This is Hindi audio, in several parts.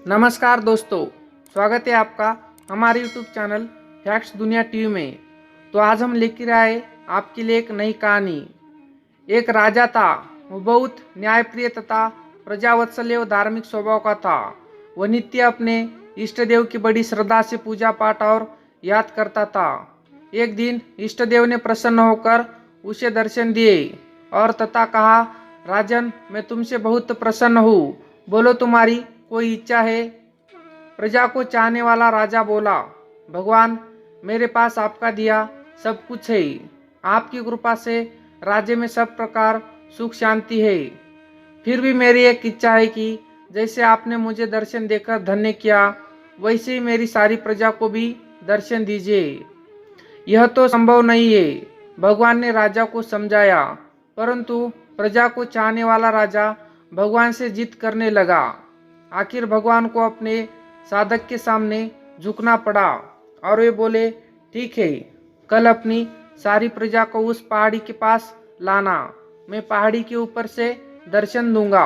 नमस्कार दोस्तों, स्वागत है आपका हमारे YouTube चैनल फैक्ट्स दुनिया टीवी में। तो आज हम लेकर आए आपके लिए एक नई कहानी। एक राजा था, वो बहुत न्यायप्रिय तथा प्रजावत्सल्य व धार्मिक स्वभाव का था। वह नित्य अपने इष्ट देव की बड़ी श्रद्धा से पूजा पाठ और याद करता था। एक दिन इष्ट देव ने प्रसन्न होकर उसे दर्शन दिए और तथा कहा, राजन, मैं तुमसे बहुत प्रसन्न हूँ, बोलो तुम्हारी कोई इच्छा है। प्रजा को चाहने वाला राजा बोला, भगवान, मेरे पास आपका दिया सब कुछ है। आपकी कृपा से राज्य में सब प्रकार सुख शांति है। फिर भी मेरी एक इच्छा है कि जैसे आपने मुझे दर्शन देकर धन्य किया, वैसे ही मेरी सारी प्रजा को भी दर्शन दीजिए। यह तो संभव नहीं है, भगवान ने राजा को समझाया। परंतु प्रजा को चाहने वाला राजा भगवान से जिद करने लगा। आखिर भगवान को अपने साधक के सामने झुकना पड़ा और वे बोले, ठीक है, कल अपनी सारी प्रजा को उस पहाड़ी के पास लाना, मैं पहाड़ी के ऊपर से दर्शन दूंगा।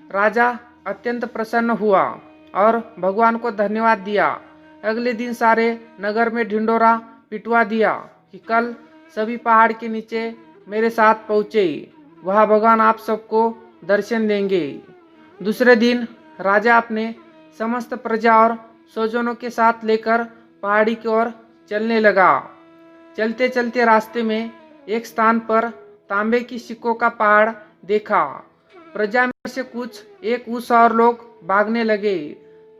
राजा अत्यंत प्रसन्न हुआ और भगवान को धन्यवाद दिया। अगले दिन सारे नगर में ढिंडोरा पिटवा दिया कि कल सभी पहाड़ के नीचे मेरे साथ पहुँचे, वहाँ भगवान आप सबको दर्शन देंगे। दूसरे दिन राजा अपने समस्त प्रजा और स्वजनों के साथ लेकर पहाड़ी की ओर चलने लगा। चलते चलते रास्ते में एक स्थान पर तांबे की सिक्कों का पहाड़ देखा। प्रजा में से कुछ एक उस और लोग भागने लगे।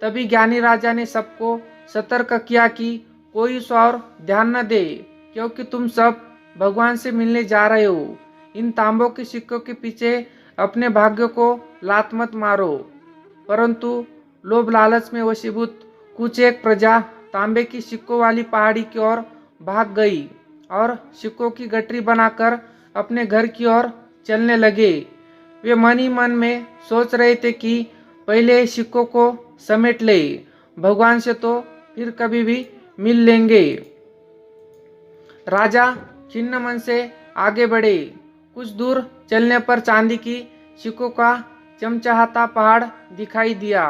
तभी ज्ञानी राजा ने सबको सतर्क किया कि कोई उस और ध्यान न दे, क्योंकि तुम सब भगवान से मिलने जा रहे हो। इन तांबों के सिक्कों के पीछे अपने भाग्य को लात मत मारो। परंतु लोभ लालच में वशीभूत कुछ एक प्रजा तांबे की सिक्कों वाली पहाड़ी की ओर भाग गई और सिक्कों की गठरी बनाकर अपने घर की ओर चलने लगे। वे मन ही मन में सोच रहे थे कि पहले सिक्कों को समेट ले, भगवान से तो फिर कभी भी मिल लेंगे। राजा खिन्न मन से आगे बढ़े। कुछ दूर चलने पर चांदी की सिक्कों का चमचमाता पहाड़ दिखाई दिया।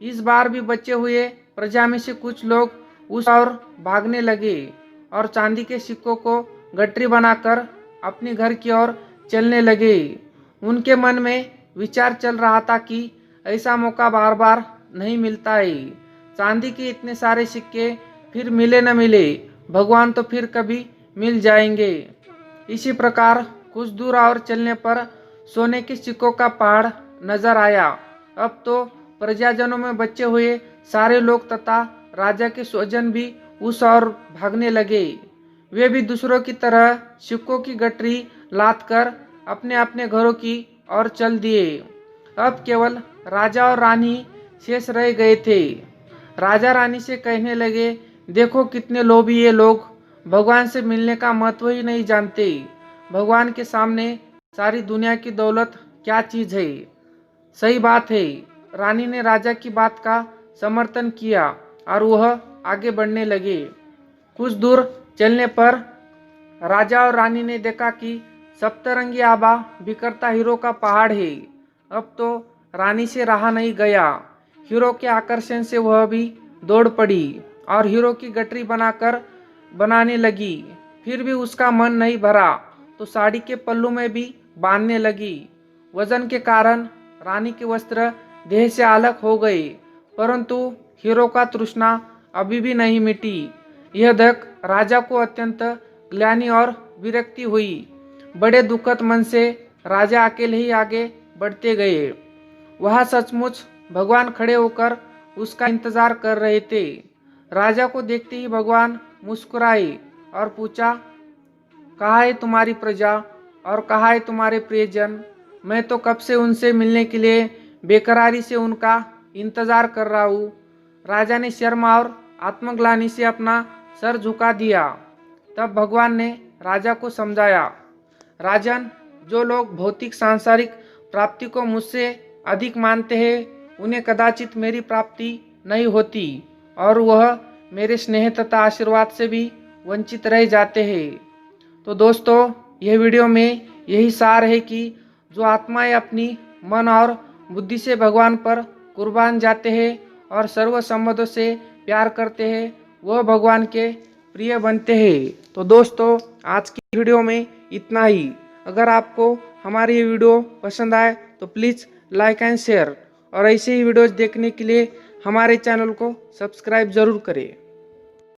इस बार भी बचे हुए प्रजा में से कुछ लोग उस ओर भागने लगे और चांदी के सिक्कों को गठरी बनाकर अपने घर की ओर चलने लगे। उनके मन में विचार चल रहा था कि ऐसा मौका बार बार नहीं मिलता है। चांदी के इतने सारे सिक्के फिर मिले न मिले, भगवान तो फिर कभी मिल जाएंगे। इसी प्रकार कुछ दूर और चलने पर सोने के सिक्कों का पहाड़ नजर आया। अब तो प्रजाजनों में बचे हुए सारे लोग तथा राजा के स्वजन भी उस ओर भागने लगे। वे भी दूसरों की तरह सिक्कों की गठरी लाद कर अपने अपने घरों की ओर चल दिए। अब केवल राजा और रानी शेष रह गए थे। राजा रानी से कहने लगे, देखो कितने लोभी ये लोग, भगवान से मिलने का महत्व ही नहीं जानते। भगवान के सामने सारी दुनिया की दौलत क्या चीज है। सही बात है। रानी ने राजा की बात का समर्थन किया और वह आगे बढ़ने लगे। कुछ दूर चलने पर राजा और रानी ने देखा कि सप्तरंगी आभा बिखरता हीरो का पहाड़ है। अब तो रानी से रहा नहीं गया। हीरो के आकर्षण से वह भी दौड़ पड़ी और हीरो की गठरी बनाने लगी। फिर भी उसका मन नहीं भरा तो साड़ी के पल्लू में भी बांधने लगी। वजन के कारण रानी के वस्त्र देह से अलग हो गए, परंतु हीरो का तृष्णा अभी भी नहीं मिटी। यह देख राजा को अत्यंत ग्लानि और विरक्ति हुई। बड़े दुखद मन से राजा अकेले ही आगे बढ़ते गए। वहाँ सचमुच भगवान खड़े होकर उसका इंतजार कर रहे थे। राजा को देखते ही भगवान मुस्कुराए और पूछा, कहाँ है तुम्हारी प्रजा और कहाँ है तुम्हारे प्रियजन? मैं तो कब से उनसे मिलने के लिए बेकरारी से उनका इंतजार कर रहा हूँ। राजा ने शर्म और आत्मग्लानि से अपना सर झुका दिया। तब भगवान ने राजा को समझाया, राजन, जो लोग भौतिक सांसारिक प्राप्ति को मुझसे अधिक मानते हैं, उन्हें कदाचित मेरी प्राप्ति नहीं होती और वह मेरे स्नेह तथा आशीर्वाद से भी वंचित रह जाते हैं। तो दोस्तों, यह वीडियो में यही सार है कि जो आत्माएं अपनी मन और बुद्धि से भगवान पर कुर्बान जाते हैं और सर्व संबंधों से प्यार करते हैं वह भगवान के प्रिय बनते हैं। तो दोस्तों आज की वीडियो में इतना ही। अगर आपको हमारी ये वीडियो पसंद आए तो प्लीज़ लाइक एंड शेयर और ऐसे ही वीडियोज़ देखने के लिए हमारे चैनल को सब्सक्राइब ज़रूर करें।